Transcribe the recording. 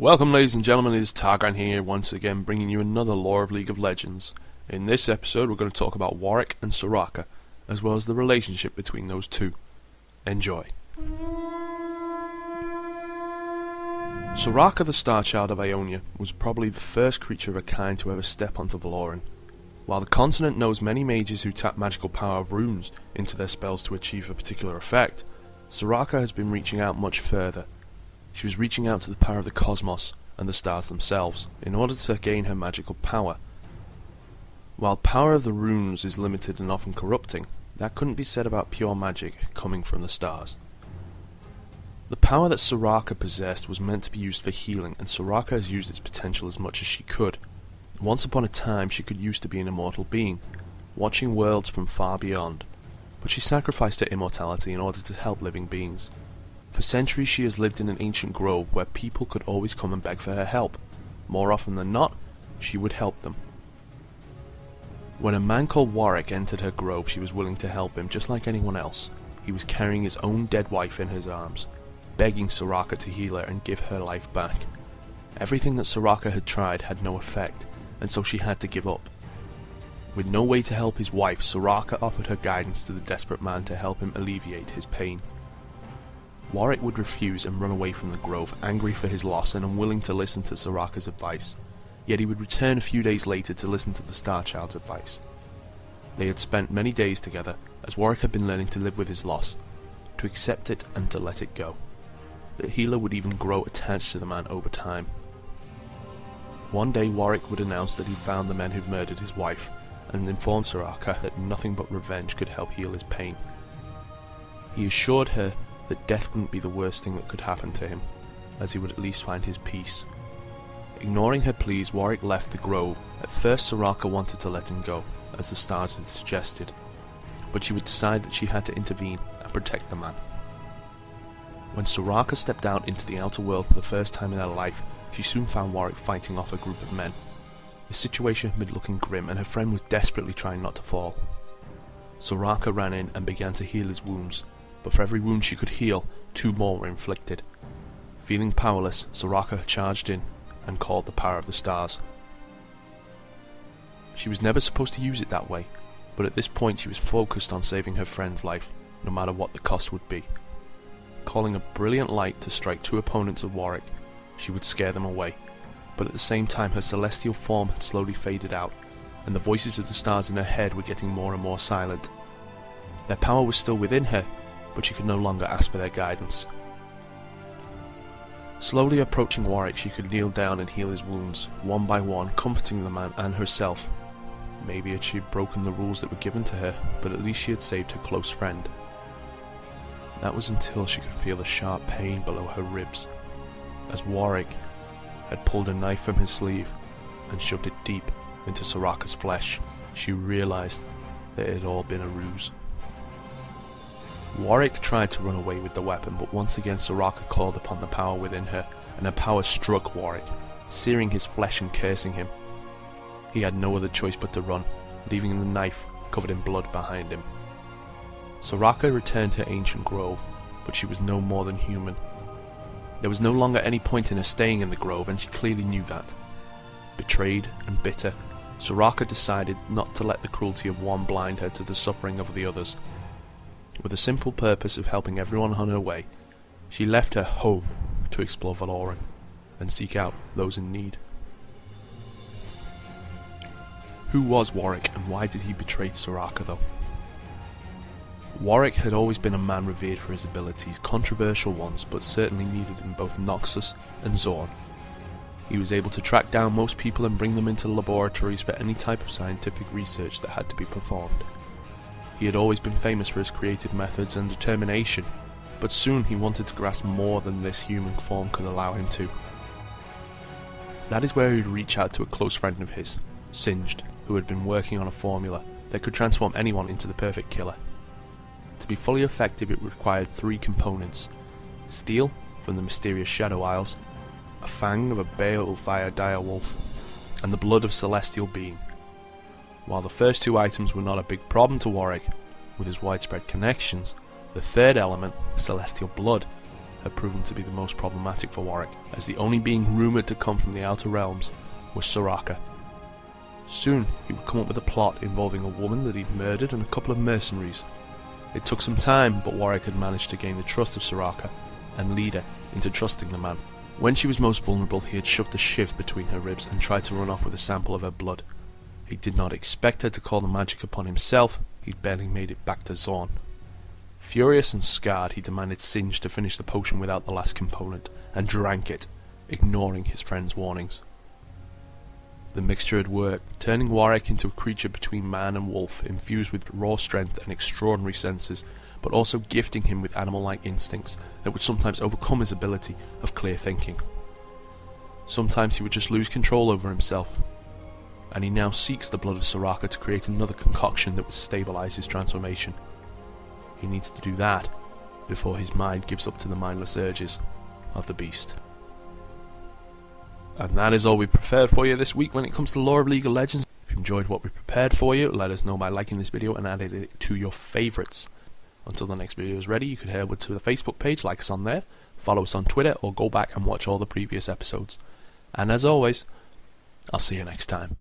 Welcome ladies and gentlemen, it is Targran here once again bringing you another lore of League of Legends. In this episode we're going to talk about Warwick and Soraka, as well as the relationship between those two. Enjoy. Soraka, the Star Child of Ionia, was probably the first creature of her kind to ever step onto Valoran. While the continent knows many mages who tap magical power of runes into their spells to achieve a particular effect, Soraka has been reaching out much further. She was reaching out to the power of the cosmos and the stars themselves in order to gain her magical power. While power of the runes is limited and often corrupting, that couldn't be said about pure magic coming from the stars. The power that Soraka possessed was meant to be used for healing, and Soraka has used its potential as much as she could. Once upon a time she could used to be an immortal being, watching worlds from far beyond, but she sacrificed her immortality in order to help living beings. For centuries she has lived in an ancient grove where people could always come and beg for her help. More often than not, she would help them. When a man called Warwick entered her grove, she was willing to help him just like anyone else. He was carrying his own dead wife in his arms, begging Soraka to heal her and give her life back. Everything that Soraka had tried had no effect, and so she had to give up. With no way to help his wife, Soraka offered her guidance to the desperate man to help him alleviate his pain. Warwick would refuse and run away from the grove, angry for his loss and unwilling to listen to Soraka's advice. Yet he would return a few days later to listen to the Star Child's advice. They had spent many days together, as Warwick had been learning to live with his loss, to accept it and to let it go. The healer would even grow attached to the man over time. One day Warwick would announce that he found the men who'd murdered his wife, and informed Soraka that nothing but revenge could help heal his pain. He assured her that death wouldn't be the worst thing that could happen to him, as he would at least find his peace. Ignoring her pleas, Warwick left the grove. At first Soraka wanted to let him go, as the stars had suggested, but she would decide that she had to intervene and protect the man. When Soraka stepped out into the outer world for the first time in her life, she soon found Warwick fighting off a group of men. The situation had been looking grim and her friend was desperately trying not to fall. Soraka ran in and began to heal his wounds, but for every wound she could heal, 2 more were inflicted. Feeling powerless, Soraka charged in and called the power of the stars. She was never supposed to use it that way, but at this point she was focused on saving her friend's life, no matter what the cost would be. Calling a brilliant light to strike 2 opponents of Warwick, she would scare them away, but at the same time her celestial form had slowly faded out, and the voices of the stars in her head were getting more and more silent. Their power was still within her, but she could no longer ask for their guidance. Slowly approaching Warwick, she could kneel down and heal his wounds, one by one, comforting the man and herself. Maybe she had broken the rules that were given to her, but at least she had saved her close friend. That was until she could feel the sharp pain below her ribs, as Warwick had pulled a knife from his sleeve and shoved it deep into Soraka's flesh. She realised that it had all been a ruse. Warwick tried to run away with the weapon, but once again Soraka called upon the power within her, and her power struck Warwick, searing his flesh and cursing him. He had no other choice but to run, leaving the knife covered in blood behind him. Soraka returned to ancient grove, but she was no more than human. There was no longer any point in her staying in the grove, and she clearly knew that. Betrayed and bitter, Soraka decided not to let the cruelty of one blind her to the suffering of the others. With the simple purpose of helping everyone on her way, she left her home to explore Valoran and seek out those in need. Who was Warwick, and why did he betray Soraka though? Warwick had always been a man revered for his abilities, controversial ones, but certainly needed in both Noxus and Zorn. He was able to track down most people and bring them into laboratories for any type of scientific research that had to be performed. He had always been famous for his creative methods and determination, but soon he wanted to grasp more than this human form could allow him to. That is where he would reach out to a close friend of his, Singed, who had been working on a formula that could transform anyone into the perfect killer. To be fully effective it required 3 components: steel from the mysterious Shadow Isles, a fang of a balefire direwolf, and the blood of celestial being. While the first 2 items were not a big problem to Warwick, with his widespread connections, the third element, celestial blood, had proven to be the most problematic for Warwick, as the only being rumoured to come from the Outer Realms was Soraka. Soon he would come up with a plot involving a woman that he'd murdered and a couple of mercenaries. It took some time, but Warwick had managed to gain the trust of Soraka and lead her into trusting the man. When she was most vulnerable, he had shoved a shiv between her ribs and tried to run off with a sample of her blood. He did not expect her to call the magic upon himself. He'd barely made it back to Zorn. Furious and scarred, he demanded Singe to finish the potion without the last component, and drank it, ignoring his friend's warnings. The mixture had worked, turning Warwick into a creature between man and wolf, infused with raw strength and extraordinary senses, but also gifting him with animal-like instincts that would sometimes overcome his ability of clear thinking. Sometimes he would just lose control over himself, and he now seeks the blood of Soraka to create another concoction that would stabilise his transformation. He needs to do that before his mind gives up to the mindless urges of the beast. And that is all we've prepared for you this week when it comes to lore of League of Legends. If you enjoyed what we prepared for you, let us know by liking this video and adding it to your favourites. Until the next video is ready, you can head over to the Facebook page, like us on there, follow us on Twitter, or go back and watch all the previous episodes. And as always, I'll see you next time.